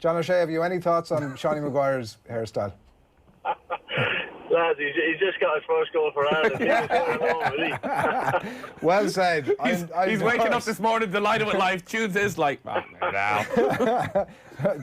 John O'Shea, have you any thoughts on Seanie Maguire's hairstyle? Lads, he's just got his first goal for Ireland. He was here alone, really. Well said. He's waking up this morning delighted with life. Tunes his like, now.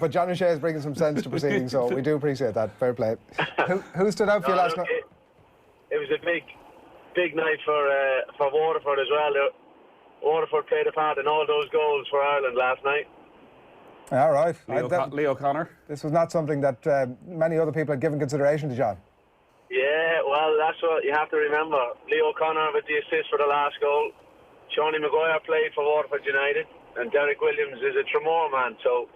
But John O'Shea is bringing some sense to proceedings, so we do appreciate that. Fair play. Who stood out for you last night? It was a big night for Waterford as well. Waterford played a part in all those goals for Ireland last night. All right. Leo O'Connor. This was not something that many other people had given consideration to, John. Yeah, well, that's what you have to remember. Leo O'Connor with the assist for the last goal. Seanie Maguire played for Waterford United, and Derek Williams is a Tramore man, so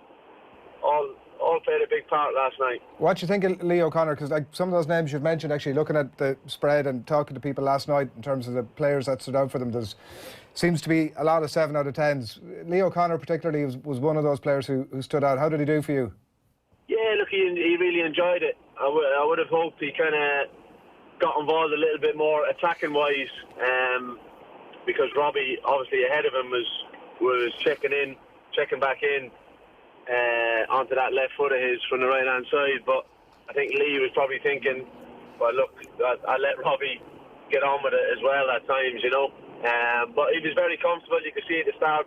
all played a big part last night. What do you think of Leo O'Connor? Because like some of those names you've mentioned, actually looking at the spread and talking to people last night in terms of the players that stood out for them, there's seems to be a lot of 7 out of 10s. Leo O'Connor particularly was one of those players who stood out. How did he do for you? Yeah, look, he really enjoyed it. I would have hoped he kind of got involved a little bit more attacking wise, because Robbie obviously ahead of him was checking back in onto that left foot of his from the right hand side. But I think Lee was probably thinking, well, look, I let Robbie get on with it as well at times, you know. But he was very comfortable. You could see at the start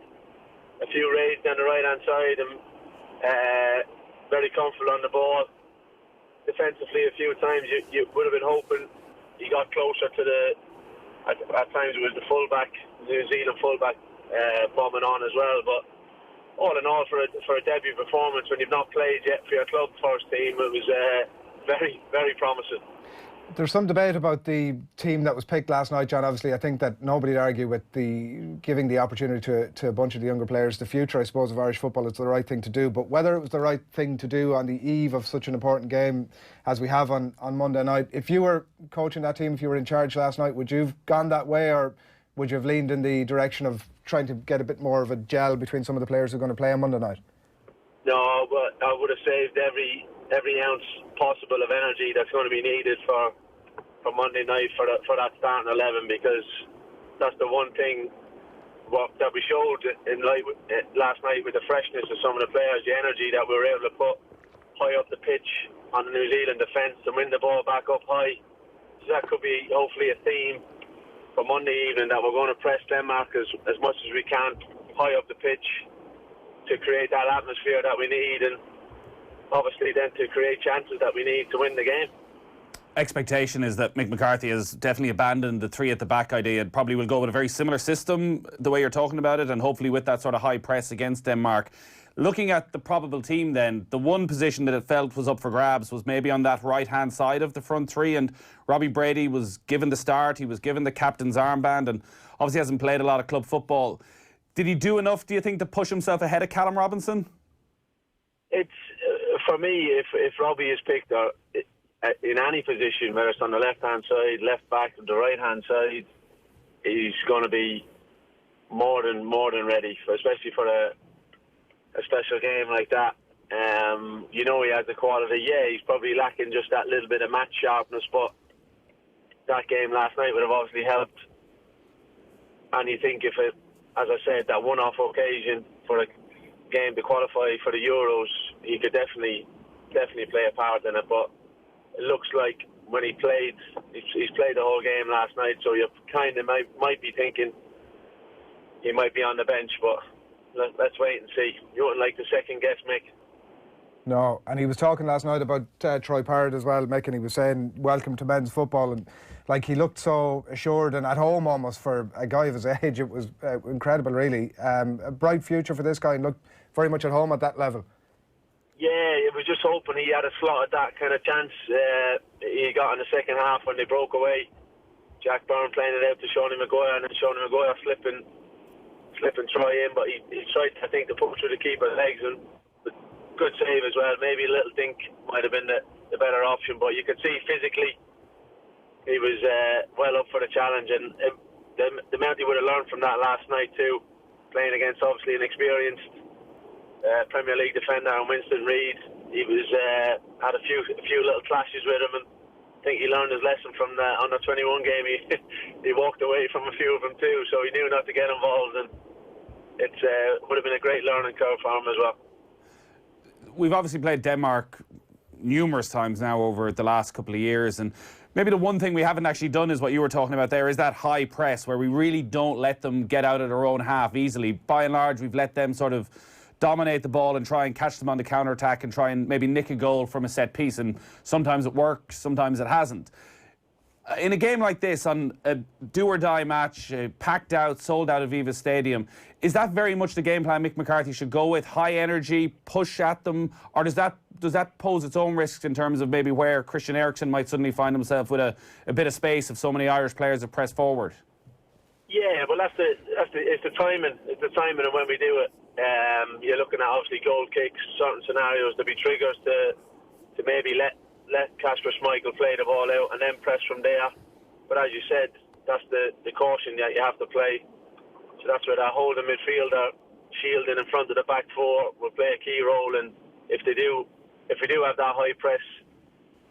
a few raids down the right hand side and very comfortable on the ball. Defensively, a few times you would have been hoping he got closer to at times it was the fullback, New Zealand fullback, bombing on as well. But all in all, for a debut performance when you've not played yet for your club first team, it was very, very promising. There's some debate about the team that was picked last night, John. Obviously, I think that nobody'd argue with giving the opportunity to a bunch of the younger players. The future, I suppose, of Irish football is the right thing to do. But whether it was the right thing to do on the eve of such an important game as we have on Monday night, if you were coaching that team, if you were in charge last night, would you have gone that way, or would you have leaned in the direction of trying to get a bit more of a gel between some of the players who are going to play on Monday night? No, but I would have saved every ounce possible of energy that's going to be needed for Monday night for that starting 11, because that's the one thing that we showed last night with the freshness of some of the players, the energy that we were able to put high up the pitch on the New Zealand defence and win the ball back up high. So that could be hopefully a theme for Monday evening, that we're going to press Denmark as much as we can high up the pitch to create that atmosphere that we need, and obviously then to create chances that we need to win the game. Expectation is that Mick McCarthy has definitely abandoned the 3 at the back idea and probably will go with a very similar system the way you're talking about it, and hopefully with that sort of high press against Denmark. Looking at the probable team then, the one position that it felt was up for grabs was maybe on that right hand side of the front 3, and Robbie Brady was given the start, he was given the captain's armband, and obviously hasn't played a lot of club football. Did he do enough, do you think, to push himself ahead of Callum Robinson? It's for me, if Robbie is picked in any position, whether it's on the left-hand side, left back, or the right-hand side, he's going to be more than ready, especially for a special game like that. You know, he has the quality. Yeah, he's probably lacking just that little bit of match sharpness, but that game last night would have obviously helped. And you think if it, as I said, that one-off occasion for a game to qualify for the Euros, he could definitely play a part in it. But it looks like when he's played the whole game last night, so you kind of might be thinking he might be on the bench, but let's wait and see. You wouldn't like to second guess Mick. No, and he was talking last night about Troy Parrott as well, Mick, and he was saying welcome to men's football, and like he looked so assured and at home almost for a guy of his age. It was incredible, really. A bright future for this guy, and looked very much at home at that level. Yeah, it was just hoping he had a slot at that kind of chance he got in the second half when they broke away. Jack Byrne playing it out to Seanie Maguire, and then Seanie Maguire slipping Troy in, but he tried, I think, to put through the keeper's legs, and good save as well. Maybe a little dink might have been the better option, but you could see physically he was well up for the challenge, and the amount he would have learned from that last night too, playing against obviously an experienced Premier League defender and Winston Reid. He was had a few little clashes with him, and I think he learned his lesson from the under-21 game. He walked away from a few of them too, so he knew not to get involved, and it would have been a great learning curve for him as well. we've obviously played Denmark numerous times now over the last couple of years, and maybe the one thing we haven't actually done is what you were talking about there, is that high press where we really don't let them get out of their own half easily. By and large, we've let them sort of dominate the ball and try and catch them on the counter-attack and try and maybe nick a goal from a set piece, and sometimes it works, sometimes it hasn't. In a game like this, on a do-or-die match, packed out, sold out Aviva Stadium, is that very much the game plan Mick McCarthy should go with? High energy, push at them, or does that pose its own risks in terms of maybe where Christian Eriksen might suddenly find himself with a bit of space if so many Irish players have pressed forward? Yeah, well, it's the timing. It's the timing of when we do it. You're looking at obviously goal kicks, certain scenarios to be triggers to maybe let Kasper Schmeichel play the ball out and then press from there. But as you said, that's the caution that you have to play. So that's where that holding midfielder shielding in front of the back four will play a key role. And if we do have that high press,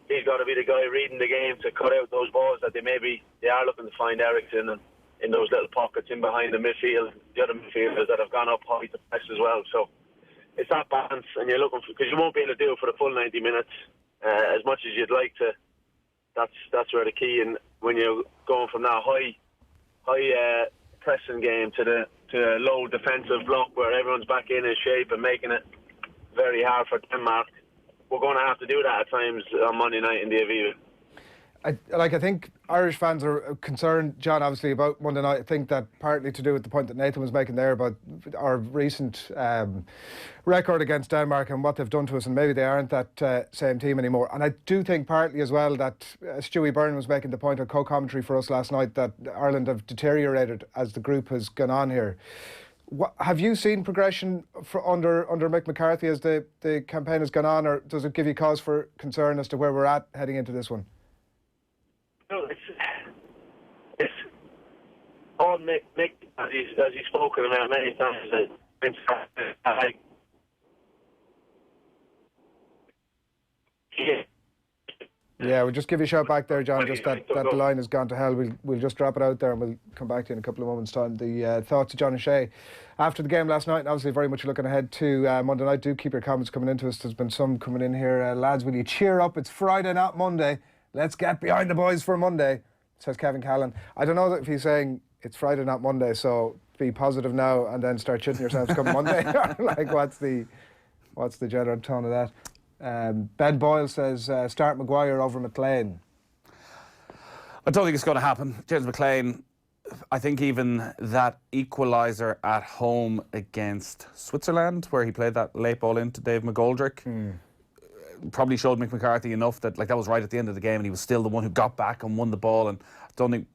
he's got to be the guy reading the game to cut out those balls that they are looking to find Eriksen and in those little pockets in behind the midfield, the other midfielders that have gone up high to press as well. So it's that balance, and you're looking for, because you won't be able to do it for the full 90 minutes as much as you'd like to. That's where the key, and when you're going from that high pressing game to a low defensive block where everyone's back in shape and making it very hard for Denmark, we're going to have to do that at times on Monday night in the Aviva. I think Irish fans are concerned, John, obviously, about Monday night. I think that partly to do with the point that Nathan was making there about our recent record against Denmark and what they've done to us, and maybe they aren't that same team anymore. And I do think partly as well that Stewie Byrne was making the point of co-commentary for us last night that Ireland have deteriorated as the group has gone on here. Have you seen progression under Mick McCarthy as the campaign has gone on, or does it give you cause for concern as to where we're at heading into this one? No, it's all Mick as he's spoken about many times. Yeah, we'll just give you a shout back there, John. Just that the line has gone to hell. We'll just drop it out there and we'll come back to you in a couple of moments' time. The thoughts of John O'Shea after the game last night, and obviously very much looking ahead to Monday night. Do keep your comments coming into us. There's been some coming in here. Lads, will you cheer up? It's Friday, not Monday. Let's get behind the boys for Monday, says Kevin Callan. I don't know if he's saying it's Friday, not Monday, so be positive now and then start shitting yourselves come Monday. Like, what's the general tone of that? Ben Boyle says, start Maguire over McLean. I don't think it's going to happen. James McLean, I think even that equaliser at home against Switzerland, where he played that late ball into Dave McGoldrick, probably showed Mick McCarthy enough that that was right at the end of the game and he was still the one who got back and won the ball. And I don't think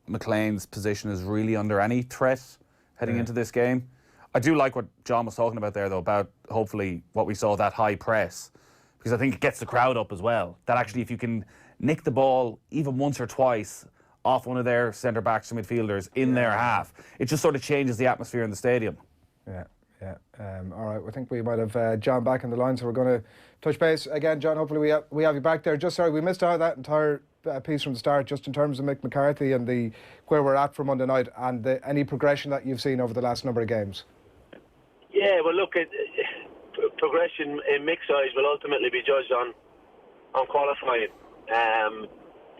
McLean's position is really under any threat heading into this game. I do like what John was talking about there, though, about hopefully what we saw, that high press, because I think it gets the crowd up as well. That actually, if you can nick the ball even once or twice off one of their centre-backs or midfielders in their half, it just sort of changes the atmosphere in the stadium. Yeah. All right, I think we might have John back in the line, so we're going to touch base again. John, hopefully we have you back there. Just sorry, we missed out that entire piece from the start, just in terms of Mick McCarthy and where we're at for Monday night and any progression that you've seen over the last number of games. Yeah, well, look, progression in Mick's eyes will ultimately be judged on qualifying.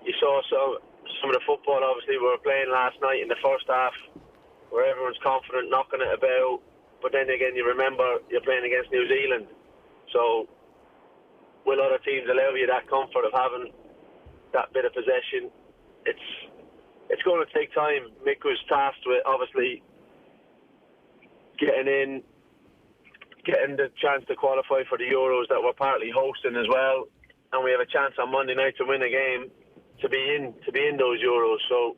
You saw some of the football, obviously, we were playing last night in the first half, where everyone's confident, knocking it about. But then again, you remember you're playing against New Zealand. So will other teams allow you that comfort of having that bit of possession? It's going to take time. Mick was tasked with obviously getting the chance to qualify for the Euros that we're partly hosting as well, and we have a chance on Monday night to win a game to be in those Euros. So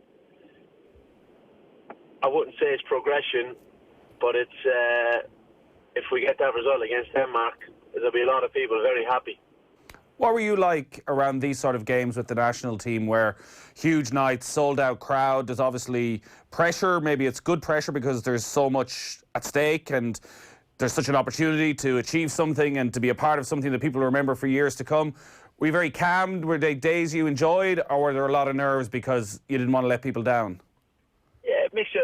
I wouldn't say it's progression, but it's if we get that result against Denmark, there'll be a lot of people very happy. What were you like around these sort of games with the national team, where huge nights, sold out crowd, there's obviously pressure, maybe it's good pressure because there's so much at stake and there's such an opportunity to achieve something and to be a part of something that people remember for years to come. Were you very calm? Were they days you enjoyed, or were there a lot of nerves because you didn't want to let people down? Yeah, a mixture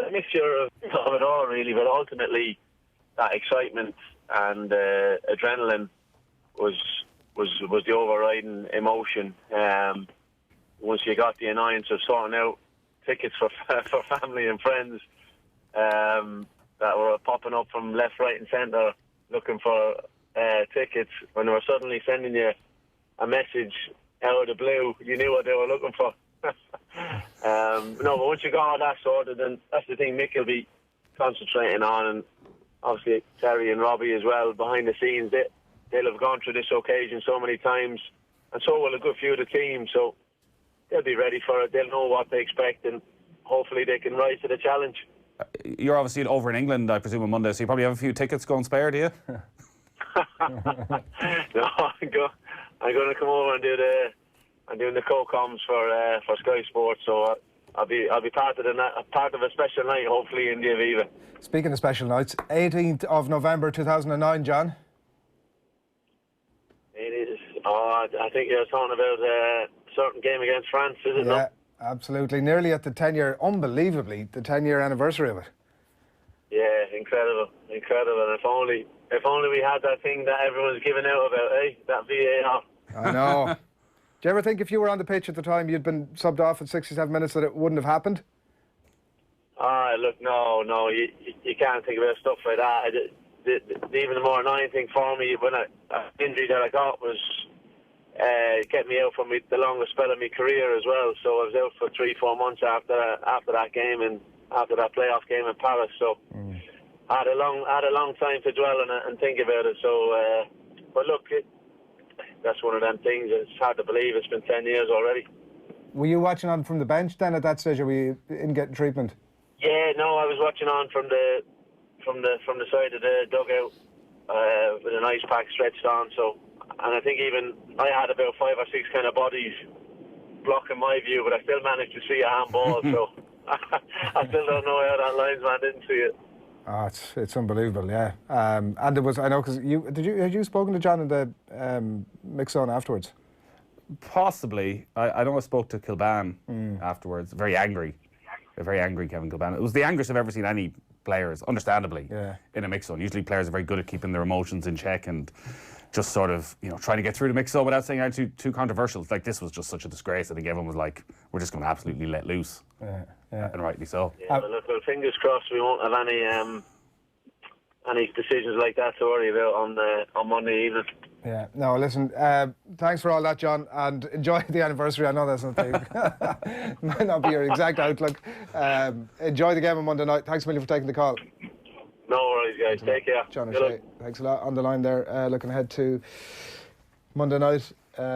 of it all, really, but ultimately that excitement and adrenaline was the overriding emotion. Once you got the annoyance of sorting out tickets for family and friends that were popping up from left, right, and centre looking for tickets, when they were suddenly sending you a message out of the blue, you knew what they were looking for. No, but once you got all that sorted, then that's the thing Mick will be concentrating on, and obviously Terry and Robbie as well behind the scenes. They'll have gone through this occasion so many times, and so will a good few of the team. So they'll be ready for it. They'll know what they expect, and hopefully they can rise to the challenge. You're obviously over in England, I presume, on Monday, so you probably have a few tickets going spare, do you? No, I'm going to come over and I'm doing the co-coms for Sky Sports, so I'll be part of a special night, hopefully, in the Aviva. Speaking of special nights, 18th of November 2009, John. It is. Oh, I think you're talking about a certain game against France, is it? Yeah, absolutely. Nearly at the 10-year, unbelievably, the 10-year anniversary of it. Yeah, incredible. And if only we had that thing that everyone's giving out about, that VAR. I know. Do you ever think if you were on the pitch at the time you'd been subbed off at 67 minutes that it wouldn't have happened? Look, no, you can't think about stuff like that. Even the more annoying thing for me, when an injury that I got was get me out for the longest spell of my career as well. So I was out for 3-4 months after that game and after that playoff game in Paris. So I had a long time to dwell on it and think about it. So, but look, that's one of them things. It's hard to believe it's been 10 years already. Were you watching on from the bench then at that stage, or were you in getting treatment? Yeah, no, I was watching on from the side of the dugout with an ice pack stretched on. So, and I think even I had about 5 or 6 kind of bodies blocking my view, but I still managed to see a handball. So I still don't know how that linesman didn't see it. Oh, it's unbelievable, yeah. And there was, I know, because had you spoken to John in the mix zone afterwards? Possibly. I know I spoke to Kilban afterwards. Very angry Kevin Kilban. It was the angriest I've ever seen any players, understandably, in a mix zone. Usually players are very good at keeping their emotions in check and just sort of, trying to get through the mix zone without saying anything too controversial. Like, this was just such a disgrace. I think everyone was like, we're just going to absolutely let loose. Yeah. And rightly so. Yeah, well, look, fingers crossed we won't have any decisions like that to worry about on Monday evening. Yeah. No, listen, thanks for all that, John, and enjoy the anniversary. I know that's not might not be your exact outlook. Enjoy the game on Monday night. Thanks a million for taking the call. No worries, guys. Take care. John O'Shea, thanks a lot. On the line there, looking ahead to Monday night.